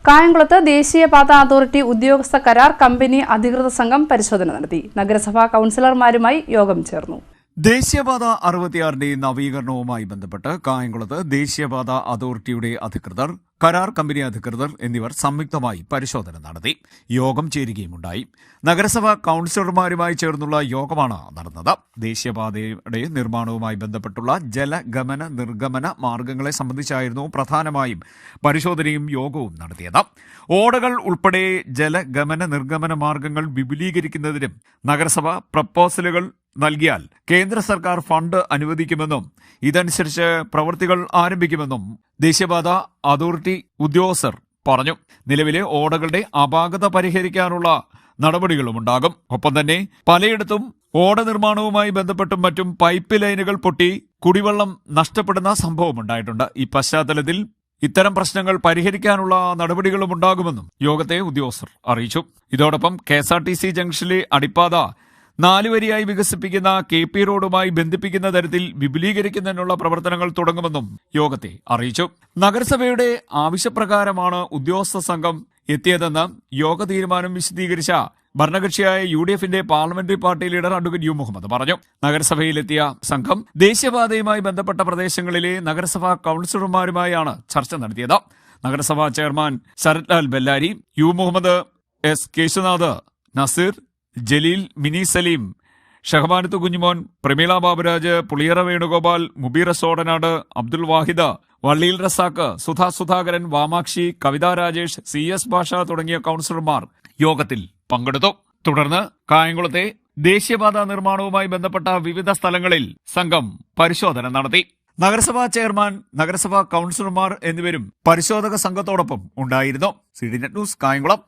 കായംകുളത്ത് ദേശീയപാത അതോറിറ്റി ഉദ്യോഗസ്ഥ കരാർ കമ്പനി അധികൃത സംഘം പരിശോധന നടത്തി. നഗരസഭാ കൌൺസിലർമാരുമായി യോഗം ചേർന്നു. ദേശീയപാത 66 നവീകരണവുമായി ബന്ധപ്പെട്ട് കായംകുളത്ത് ദേശീയപാത അതോറിറ്റിയുടെ അധികൃതർ, കരാർ കമ്പനി അധികൃതർ എന്നിവർ സംയുക്തമായി പരിശോധന നടത്തി. യോഗം ചേരുകയുമുണ്ടായി. നഗരസഭാ കൌൺസിലർമാരുമായി ചേർന്നുള്ള യോഗമാണ് നടന്നത്. ദേശീയപാതയുടെ നിർമ്മാണവുമായി ബന്ധപ്പെട്ടുള്ള ജലഗമന നിർഗമന മാർഗങ്ങളെ സംബന്ധിച്ചായിരുന്നു പ്രധാനമായും പരിശോധനയും യോഗവും നടത്തിയത്. ഓടകൾ ഉൾപ്പെടെ ജലഗമന നിർഗമന മാർഗങ്ങൾ വിപുലീകരിക്കുന്നതിനും നഗരസഭ പ്രപ്പോസലുകൾ നൽകിയാൽ കേന്ദ്ര സർക്കാർ ഫണ്ട് അനുവദിക്കുമെന്നും ഇതനുസരിച്ച് പ്രവൃത്തികൾ ആരംഭിക്കുമെന്നും ദേശീയപാത അതോറിറ്റി ഉദ്യോഗസ്ഥർ പറഞ്ഞു. നിലവിലെ ഓടകളുടെ അപാകത പരിഹരിക്കാനുള്ള നടപടികളുമുണ്ടാകും. ഒപ്പം തന്നെ പലയിടത്തും ഓട നിർമ്മാണവുമായി ബന്ധപ്പെട്ടും മറ്റും പൈപ്പ് ലൈനുകൾ പൊട്ടി കുടിവെള്ളം നഷ്ടപ്പെടുന്ന സംഭവമുണ്ടായിട്ടുണ്ട്. ഈ പശ്ചാത്തലത്തിൽ ഇത്തരം പ്രശ്നങ്ങൾ പരിഹരിക്കാനുള്ള നടപടികളും ഉണ്ടാകുമെന്നും യോഗത്തെ ഉദ്യോഗസ്ഥർ അറിയിച്ചു. ഇതോടൊപ്പം KSRTC ജംഗ്ഷനിലെ അടിപ്പാത 4 വരിയായി വികസിപ്പിക്കുന്ന KP റോഡുമായി ബന്ധിപ്പിക്കുന്ന തരത്തിൽ വിപുലീകരിക്കുന്നതിനുള്ള പ്രവർത്തനങ്ങൾ തുടങ്ങുമെന്നും യോഗത്തെ അറിയിച്ചു. നഗരസഭയുടെ ആവശ്യപ്രകാരമാണ് ഉദ്യോഗസ്ഥ സംഘം എത്തിയതെന്ന് യോഗ തീരുമാനം വിശദീകരിച്ച ഭരണകക്ഷിയായ UDFന്റെ parliamentary party leader advocate U Muhammad പറഞ്ഞു. നഗരസഭയിലെത്തിയ സംഘം ദേശീയപാതയുമായി ബന്ധപ്പെട്ട പ്രദേശങ്ങളിലെ നഗരസഭാ കൌൺസിലർമാരുമായാണ് ചർച്ച നടത്തിയത്. നഗരസഭാ chairman Sarath Lal Bellary, U Muhammad, S Keshunath, Naseer, Jaleel, Mini Saleem, Shahabanath Kunjumon, Prameela Baburaj, Puliyara Venugopal, Mubeer Sodanad, Abdul Wahid, Valliyil Razak, Sudha Sudhakaran, Vamakshi, Kavitha Rajesh, CS Basha തുടങ്ങിയ കൌൺസിലർമാർ യോഗത്തിൽ പങ്കെടുത്തു. തുടർന്ന് കായംകുളത്തെ ദേശീയപാത നിർമ്മാണവുമായി ബന്ധപ്പെട്ട വിവിധ സ്ഥലങ്ങളിൽ സംഘം പരിശോധന നടത്തി. നഗരസഭാ ചെയർമാൻ, നഗരസഭാ കൌൺസിലർമാർ എന്നിവരും പരിശോധക സംഘത്തോടൊപ്പം ഉണ്ടായിരുന്നു. CDNet news, Kayamkulam.